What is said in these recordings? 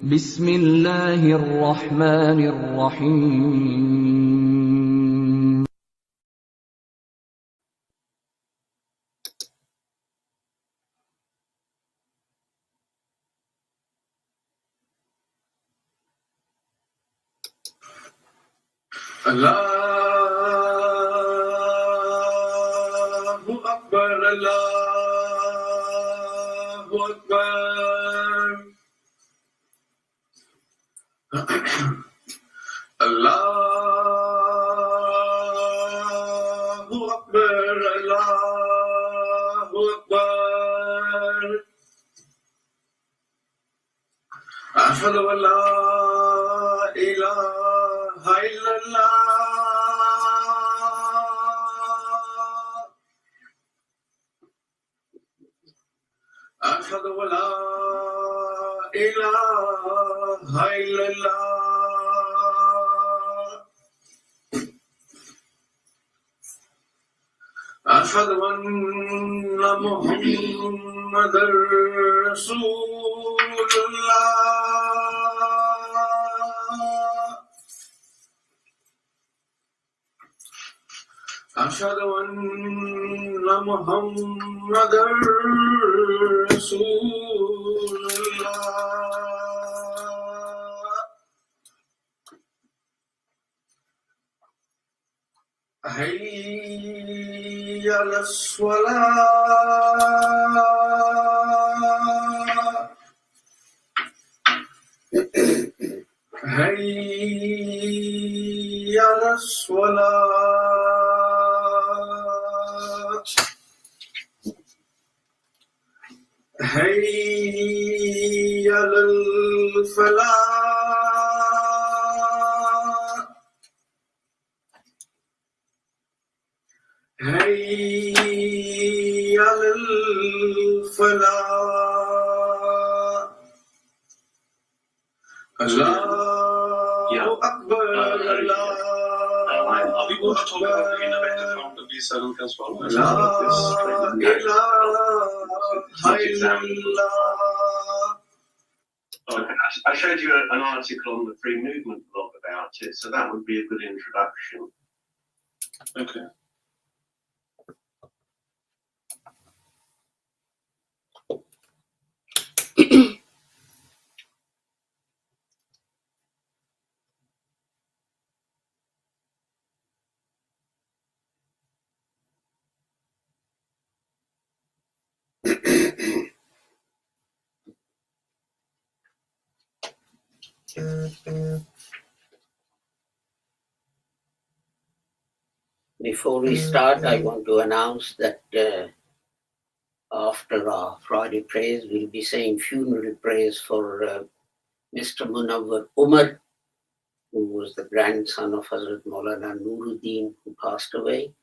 بسم الله الرحمن الرحيم Allahu Akbar, Allahu Akbar. Allahu Akbar, Allahu Akbar. Ashhadu an la ilaha illallah. أشهد أن لا إله إلا الله. أشهد أن محمدا رسول الله. أشهد أن محمدا رسول الله. حي على الصلاة. حي على الصلاة. حي على الفلاح. حي على الفلاح. الله أكبر. Are we going to talk about the innovative form of these as well? لا إله إلا الله. I showed you an article on the Free Movement blog about it, so that would be a good introduction. Okay. Before we start, I want to announce that after our Friday prayers, we'll be saying funeral prayers for Mr. Munawwar Umar, who was the grandson of Hazrat Maulana Nuruddin, who passed away.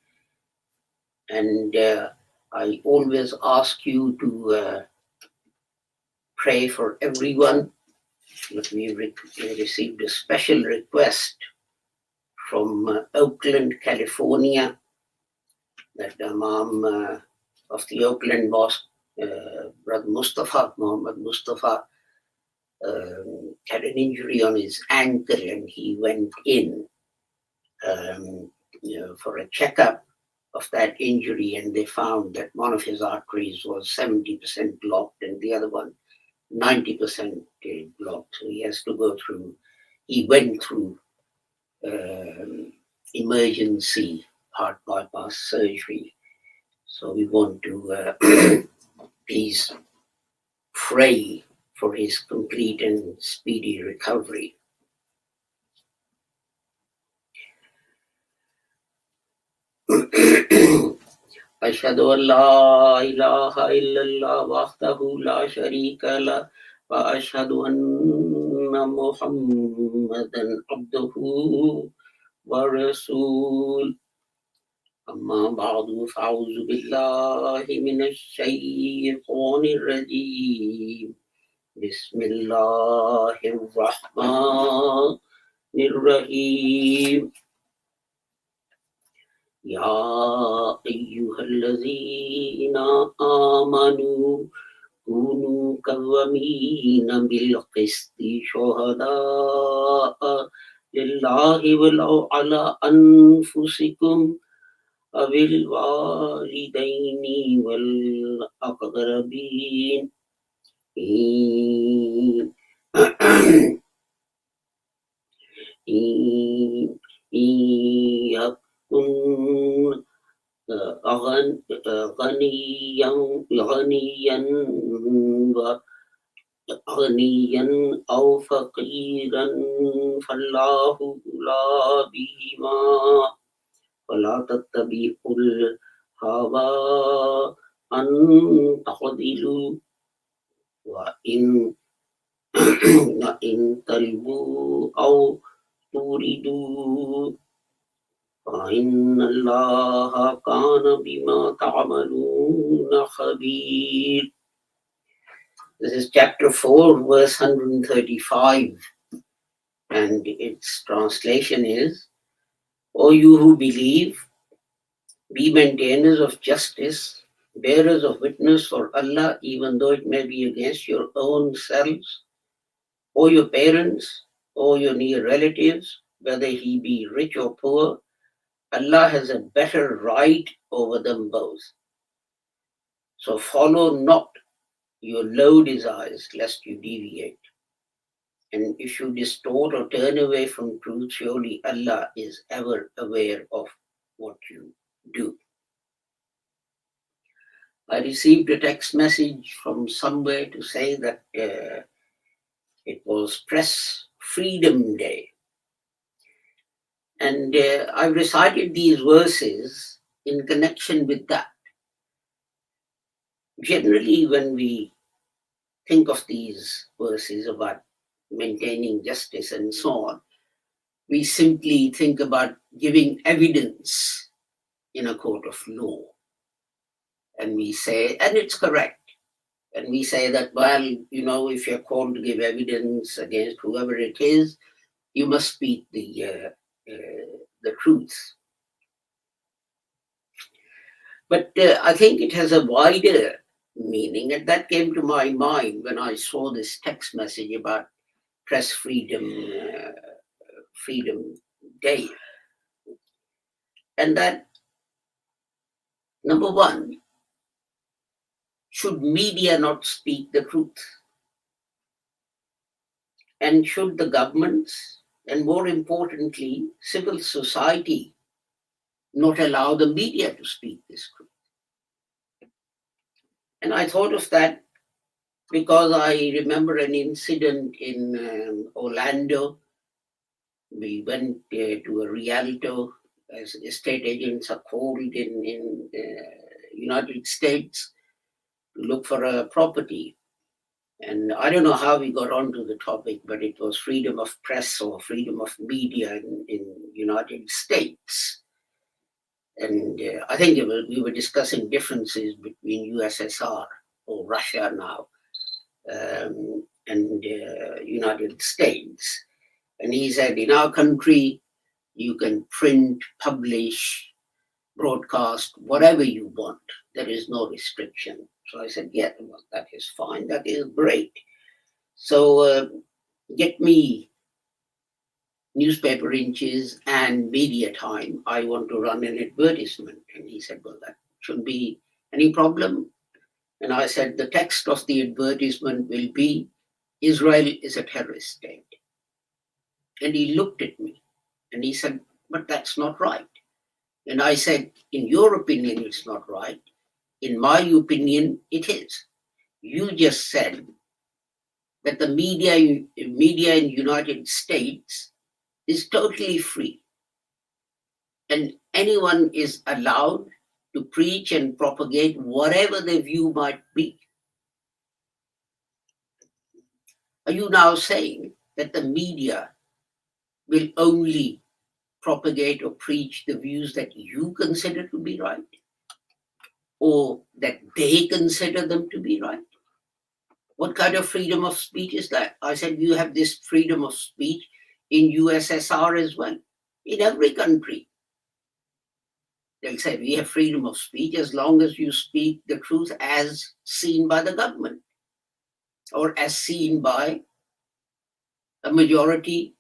And I always ask you to pray for everyone, but we received a special request from Oakland, California, that Imam of the Oakland Mosque, Brother Muhammad Mustafa, had an injury on his ankle, and he went in for a checkup of that injury, and they found that one of his arteries was 70% blocked and the other one 90% blocked. So he has to go through, he went through emergency heart bypass surgery. So we want to please pray for his complete and speedy recovery. أشهد أن لا إله إلا الله وحده لا شريك له وأشهد أن محمدا عبده ورسوله. أما بعد فأعوذ بالله من الشيطان الرجيم. بسم الله الرحمن الرحيم. يا أيها الذين آمنوا كونوا قوامين بالقسط شهداء لله ولو على أنفسكم أو الوالدين والأقربين إن يكن غنيا أو فقيرا فالله أولى بهما ولا تتبعوا الهوى أن تعدلوا وإن تلبوا أو توردوا فإن الله كان بما تعملون خبير. This is chapter 4, verse 135, and its translation is, O you who believe, be maintainers of justice, bearers of witness for Allah, even though it may be against your own selves, or your parents, or your near relatives, whether he be rich or poor. Allah has a better right over them both. So follow not your low desires, lest you deviate. And if you distort or turn away from truth, surely Allah is ever aware of what you do. I received a text message from somewhere to say that it was Press Freedom Day. And I've recited these verses in connection with that. Generally, when we think of these verses about maintaining justice and so on, we simply think about giving evidence in a court of law. And we say, and it's correct. And we say that, well, you know, if you're called to give evidence against whoever it is, you must speak the truth. But I think it has a wider meaning, and that came to my mind when I saw this text message about Press Freedom Day. And that, number one, should media not speak the truth? And should the governments, and more importantly, civil society, not allow the media to speak this truth? And I thought of that because I remember an incident in Orlando. We went to a realtor, as estate agents are called in United States, to look for a property. And I don't know how we got onto the topic, but it was freedom of press or freedom of media in United States. And I think we were discussing differences between USSR, or Russia now, and United States. And he said, in our country, you can print, publish, broadcast, whatever you want. There is no restriction. So I said, yeah, well, that is fine. That is great. So get me newspaper inches and media time. I want to run an advertisement. And he said, well, that shouldn't be any problem. And I said, the text of the advertisement will be, Israel is a terrorist state. And he looked at me and he said, but that's not right. And I said, in your opinion, it's not right. In my opinion, it is. You just said that the media in United States is totally free. And anyone is allowed to preach and propagate whatever their view might be. Are you now saying that the media will only propagate or preach the views that you consider to be right, or that they consider them to be right? What kind of freedom of speech is that? I said, you have this freedom of speech in USSR as well, in every country. They'll say, we have freedom of speech as long as you speak the truth as seen by the government. or as seen by a majority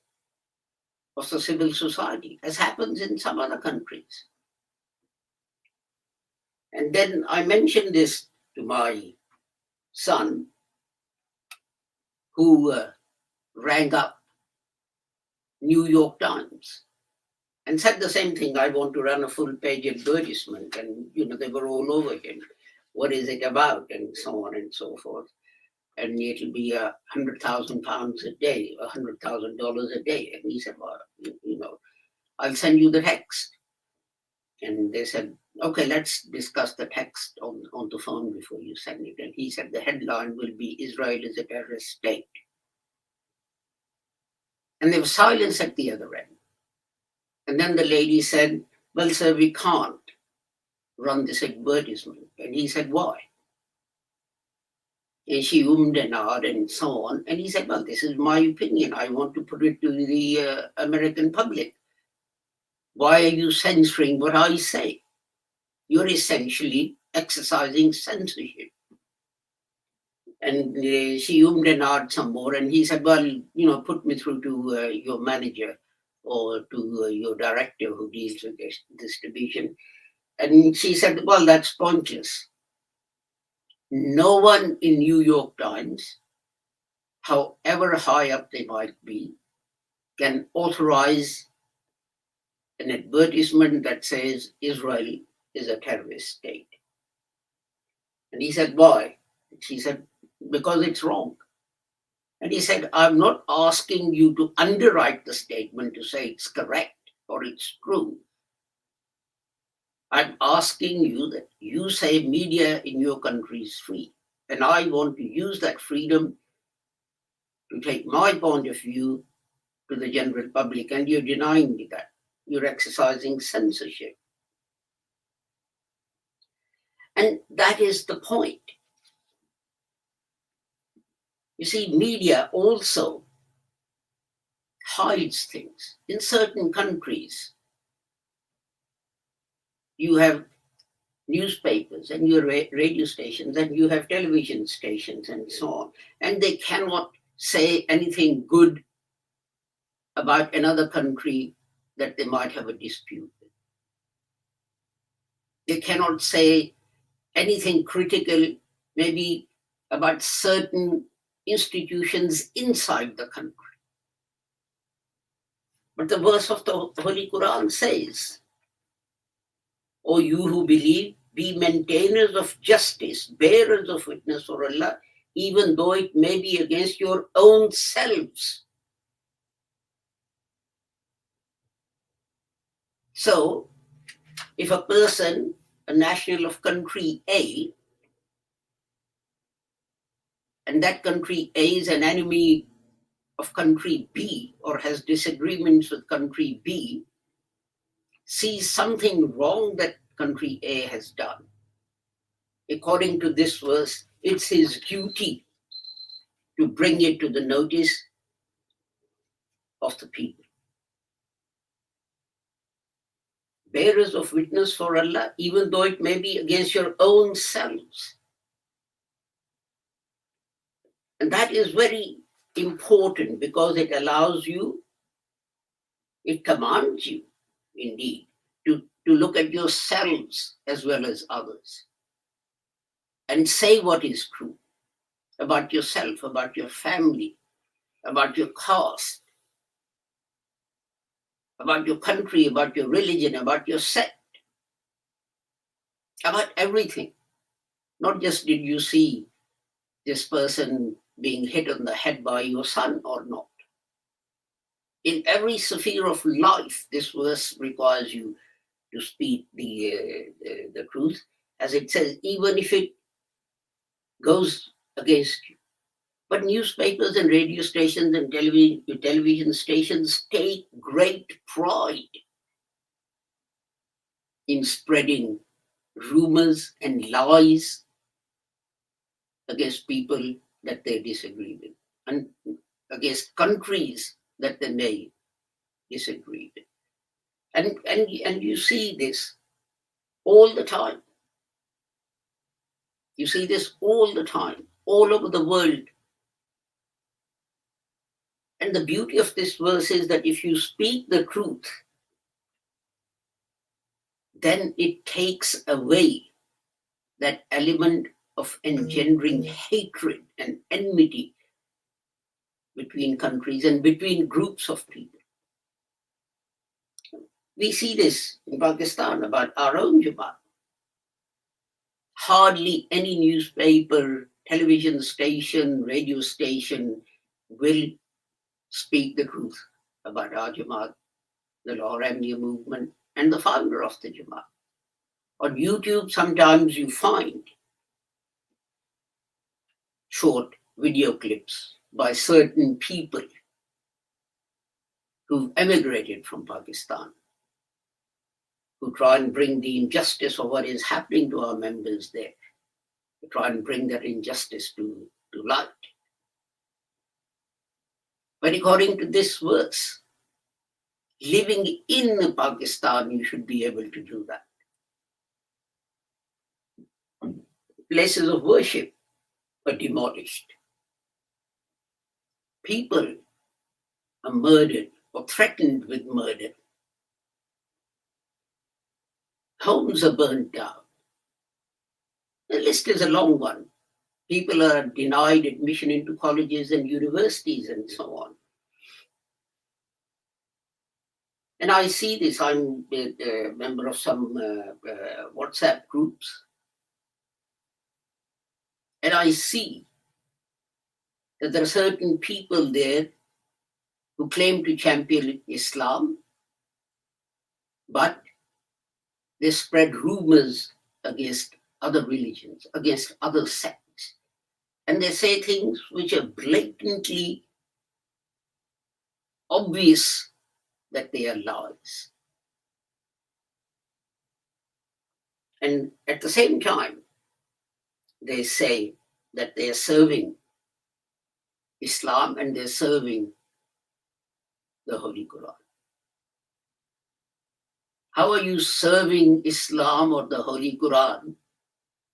of the civil society, as happens in some other countries. And then I mentioned this to my son, who rang up New York Times and said the same thing. I want to run a full page advertisement. And, they were all over him. What is it about? And so on and so forth. And it'll be £100,000 a day, $100,000 a day. And he said, well, I'll send you the text. And they said, okay, let's discuss the text on the phone before you send it. And he said the headline will be Israel is a terrorist state. And there was silence at the other end. And then the lady said, well, sir, we can't run this advertisement. And he said, why? And she ummed and ahed and so on. And he said, well, this is my opinion. I want to put it to the American public. Why are you censoring what I say? You're essentially exercising censorship. And she ummed and ahed some more. And he said, well, put me through to your manager or to your director who deals with this distribution. And she said, well, that's pointless. No one in New York Times, however high up they might be, can authorize an advertisement that says Israel is a terrorist state. And he said, why? She said, because it's wrong. And he said, I'm not asking you to underwrite the statement to say it's correct or it's true. I'm asking you that you say media in your country is free. And I want to use that freedom to take my point of view to the general public. And you're denying me that. You're exercising censorship. And that is the point. You see, media also hides things. In certain countries, you have newspapers and your radio stations and you have television stations and so on. And they cannot say anything good about another country that they might have a dispute with. They cannot say anything critical, maybe about certain institutions inside the country. But the verse of the Holy Quran says, O you who believe, be maintainers of justice, bearers of witness for Allah, even though it may be against your own selves. So, if a person, a national of country A, and that country A is an enemy of country B or has disagreements with country B, sees something wrong that country A has done, according to this verse, it's his duty to bring it to the notice of the people. Bearers of witness for Allah, even though it may be against your own selves. And that is very important because it allows you, it commands you, indeed, to look at yourselves as well as others and say what is true about yourself, about your family, about your caste, about your country, about your religion, about your sect, about everything. Not just did you see this person being hit on the head by your son or not. In every sphere of life, this verse requires you to speak the truth, as it says, even if it goes against you. But newspapers and radio stations and television stations take great pride in spreading rumors and lies against people that they disagree with and against countries that they may disagree with. And you see this all the time. You see this all the time, all over the world. And the beauty of this verse is that if you speak the truth, then it takes away that element of engendering hatred and enmity between countries and between groups of people. We see this in Pakistan about our own Jamaat. Hardly any newspaper, television station, radio station will speak the truth about our Jamaat, the Lahore Ahmadiyya movement, and the founder of the Jamaat. On YouTube, sometimes you find short video clips by certain people who've emigrated from Pakistan, who try and bring the injustice of what is happening to our members there, to try and bring that injustice to light. But according to this verse, living in Pakistan, you should be able to do that. Places of worship are demolished. People are murdered or threatened with murder. Homes are burnt down. The list is a long one. People are denied admission into colleges and universities and so on. And I see this. I'm a member of some WhatsApp groups. And I see that there are certain people there who claim to champion Islam, but they spread rumors against other religions, against other sects. And they say things which are blatantly obvious that they are lies. And at the same time, they say that they are serving Islam and they're serving the Holy Quran. How are you serving Islam or the Holy Quran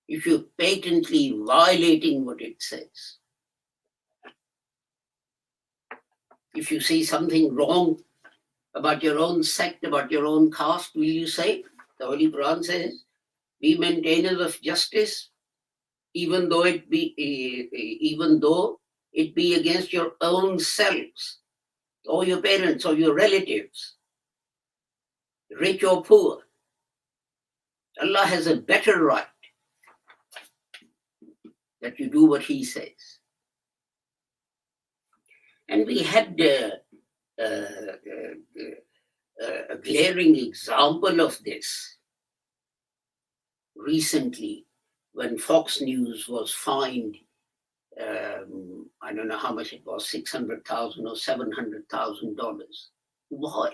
if you're patently violating what it says? If you see something wrong about your own sect, about your own caste, will you say? The Holy Quran says, be maintainers of justice, even though it be against your own selves, or your parents, or your relatives, rich or poor. Allah has a better right that you do what He says. And we had a glaring example of this recently when Fox News was fined, I don't know how much it was, $600,000 or $700,000. Why?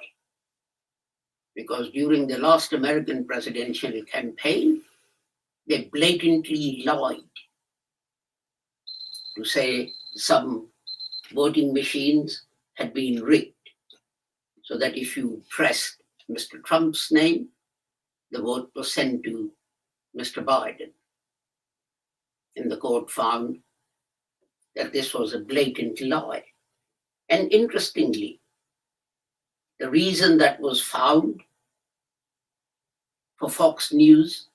Because during the last American presidential campaign, they blatantly lied to say some voting machines had been rigged, so that if you pressed Mr. Trump's name, the vote was sent to Mr. Biden. And the court found that this was a blatant lie. And interestingly, the reason that was found for Fox News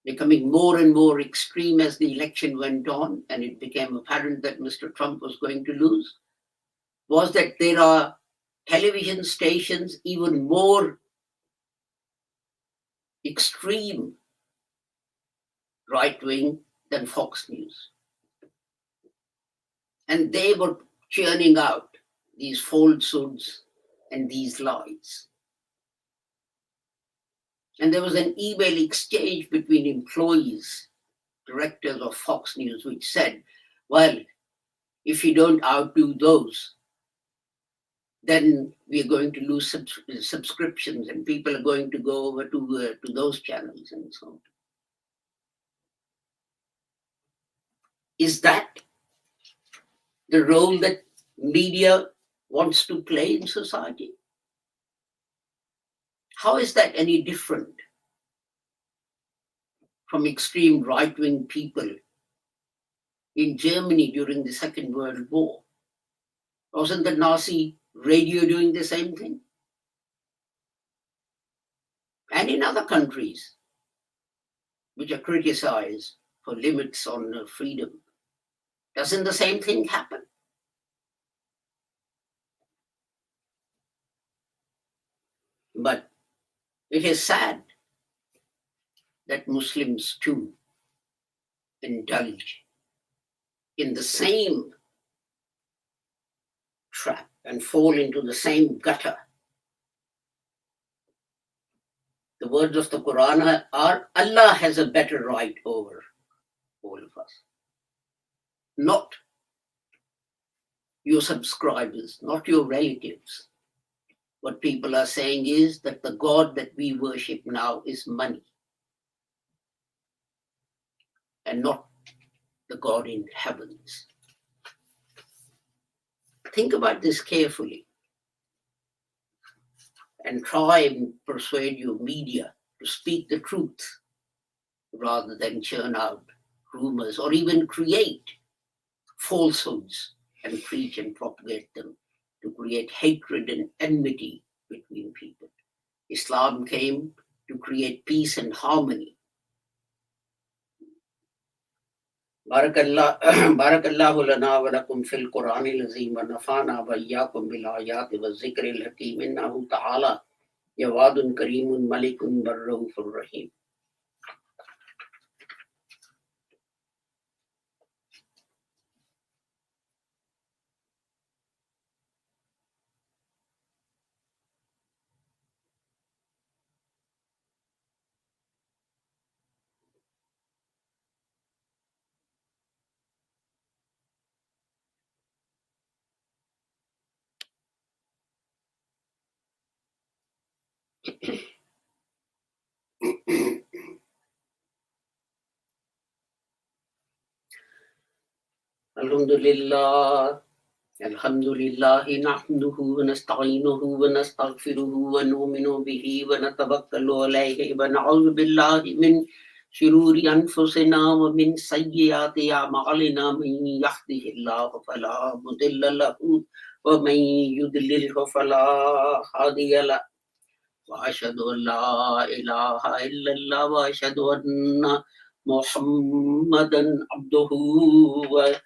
becoming more and more extreme as the election went on, and it became apparent that Mr. Trump was going to lose, was that there are television stations even more extreme right-wing than Fox News. And they were churning out these falsehoods and these lies. And there was an email exchange between employees, directors of Fox News, which said, well, if you don't outdo those, then we are going to lose subscriptions and people are going to go over to those channels and so on. Is that the role that media wants to play in society? How is that any different from extreme right-wing people in Germany during the Second World War, Wasn't the Nazi radio doing the same thing? And in other countries which are criticized for limits on freedom, doesn't the same thing happen? But it is sad that Muslims too indulge in the same trap and fall into the same gutter. The words of the Quran are, Allah has a better right over all of us. Not your subscribers, not your relatives. What people are saying is that the God that we worship now is money and not the God in heavens. Think about this carefully and try and persuade your media to speak the truth rather than churn out rumors or even create falsehoods and preach and propagate them to create hatred and enmity between people. Islam came to create peace and harmony. Barakallahu lana wa lakum fil Qur'anil azim wa nafa'ana wa iyyakum bil ayati wa zikril hakim innahu ta'ala jawadun karimun malikun barrahufur rahim. Alhamdulillah, alhamdulillahi nahmaduhu wa nasta'inuhu wa nastaghfiruhu wa nu'minu bihi wa natawakkalu alayhi wa na'udhu billahi min shururi anfusina wa min sayyiati a'malina man yahdihillahu fala mudilla lahu wa man yudlilhu fala hadiya lahu wa ashhadu an la ilaha illallah wa ashhadu anna Muhammadan abduhu wa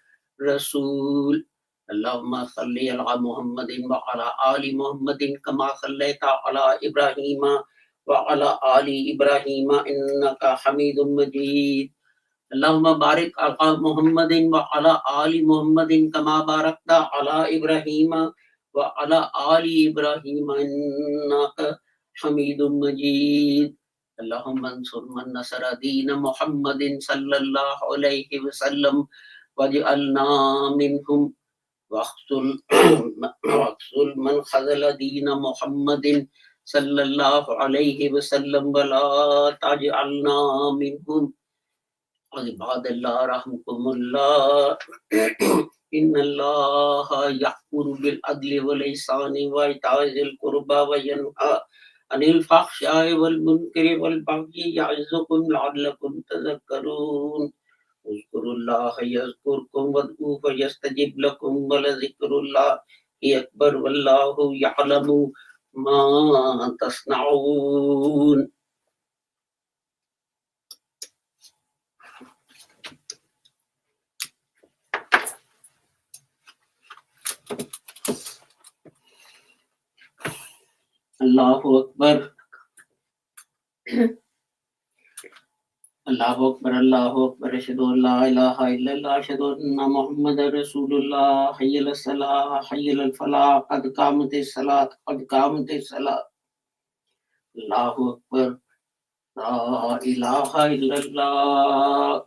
Rasul. Allahumma salli ala Muhammadin wa ala ali Muhammadin kama sallaita ala Ibrahim wa ala ali Ibrahim innaka Hamidum Majid. Allahumma barik ala Muhammadin wa ala ali Muhammadin kama barakta ala Ibrahim wa ala ali Ibrahim innaka Hamidum Majid. Allahumma ansur man nasara dina Muhammadin sallallahu alayhi wa sallam waj'alna minhum waqtul man khazala dina Muhammadin sallallahu alayhi wa sallam wa la taj'alna minhum. Ibadallah rahmukumullah. Inna Allaha ya'muru bil adli wal ihsani wa ita'i dhil qurba wa yanha anil fahsya'i wal munkari wal baghi ya'izukum la'allakum tadhakkarun. Uzkurullaha yazkurkum wad'uhu yastajib lakum wa lazikrullahi akbar wallahu ya'lamu ma tasna'un. Allahu Akbar. Allahu Akbar, Allahu Akbar, ashhadu an la ilaha illallah, ashhadu anna Muhammadan Rasulullah, hayya ala salah, hayya ala falah, qad qamatis salat, qad qamatis salat. Allahu Akbar, la ilaha illallah,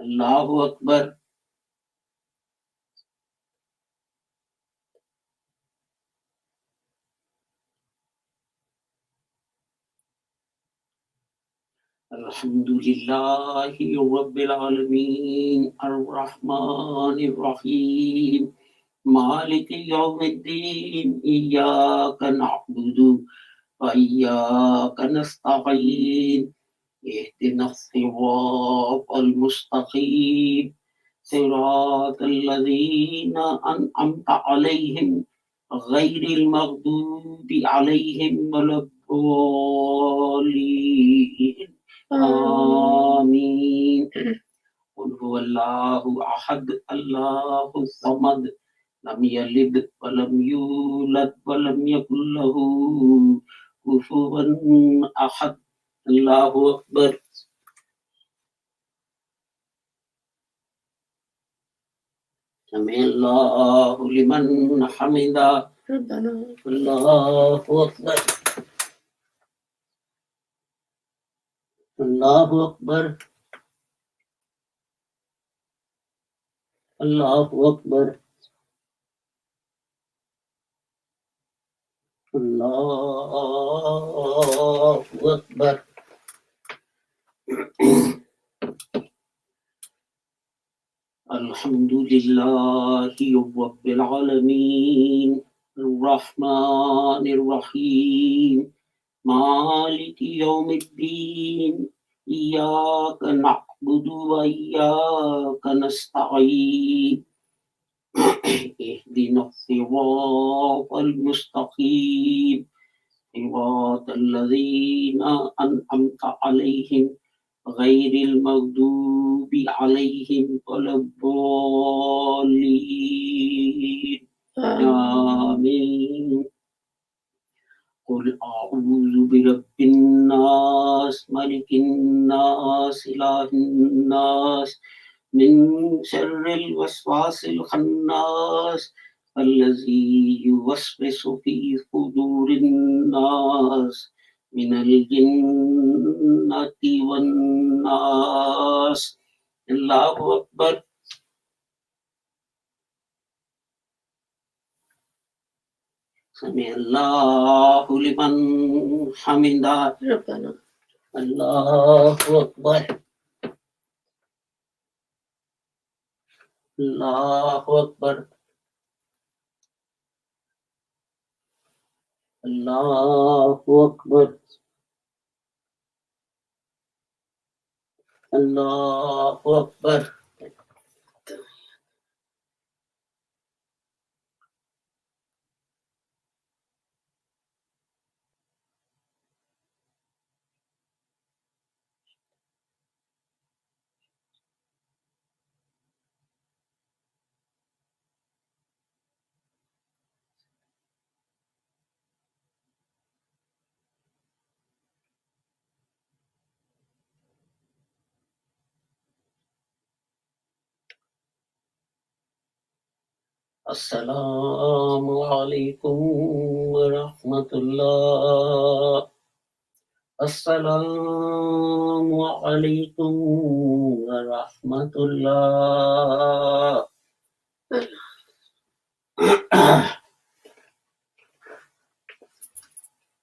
Allahu Akbar. Alhamdulillahi Rabbil Alameen Ar-Rahmanir Rahim Maliki Yawmiddin Iyyaka na'budu wa iyyaka nasta'in Ihdinas siratal mustaqim صراط الذين أنعمت عليهم غير المغضوب عليهم ولا الضالين آمين. قل هو الله أحد الله الصمد لم يلد ولم يولد ولم يكن له كفوا أحد. الله أكبر. سمع الله لمن حمده. ربنا الله أكبر. الله أكبر. الله أكبر. الله أكبر. الحمد لله رب العالمين الرحمن الرحيم مالك يوم الدين إياك نعبد وإياك نستعين اهدنا الصراط المستقيم صراط الذين أنعمت عليهم غير المغضوب عليهم ولا الضالين آمين. قل أعوذ برب الناس ملك الناس إله الناس من شر الوسواس الخناس الذي يوسوس في صدور الناس من الجنة والناس. الله أكبر. سمع الله لمن حمده. ربنا الله أكبر. الله أكبر. الله أكبر. الله أكبر. السلام عليكم ورحمة الله. السلام عليكم ورحمة الله.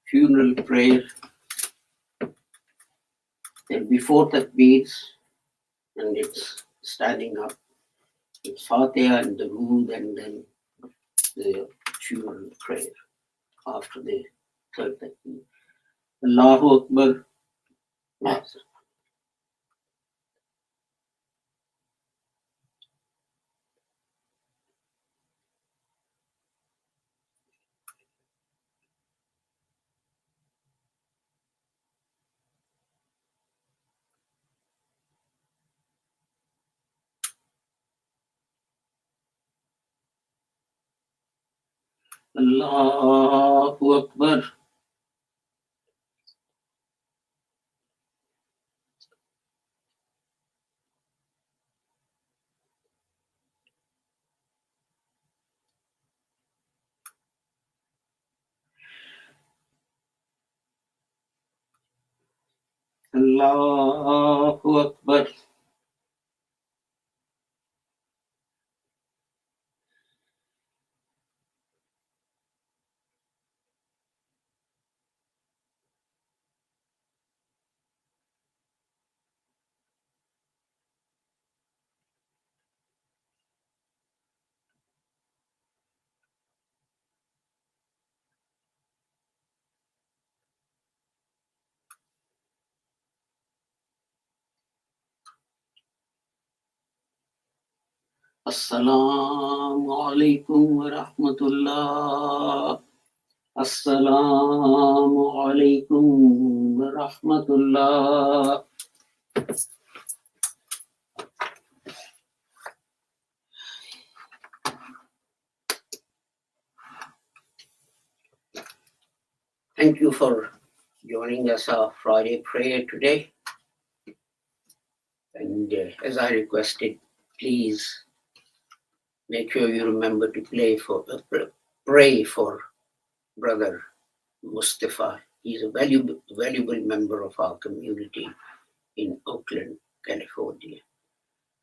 Funeral prayer. Then before that beats and it's standing up. It's Fatiha and the Rood and then the funeral prayer after the third takbir. Allahu Akbar. Allahu Akbar. Allahu Akbar. Assalamu alaikum wa rahmatullah. Assalamu alaikum wa rahmatullah. Thank you for joining us our Friday prayer today. And as I requested, please make sure you remember to pray for Brother Mustafa. He's a valuable member of our community in Oakland, California.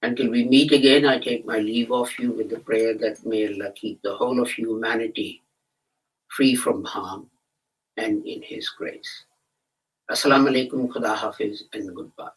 Until we meet again, I take my leave of you with the prayer that may Allah keep the whole of humanity free from harm and in His grace. Assalamu alaikum, Khuda Hafiz, and goodbye.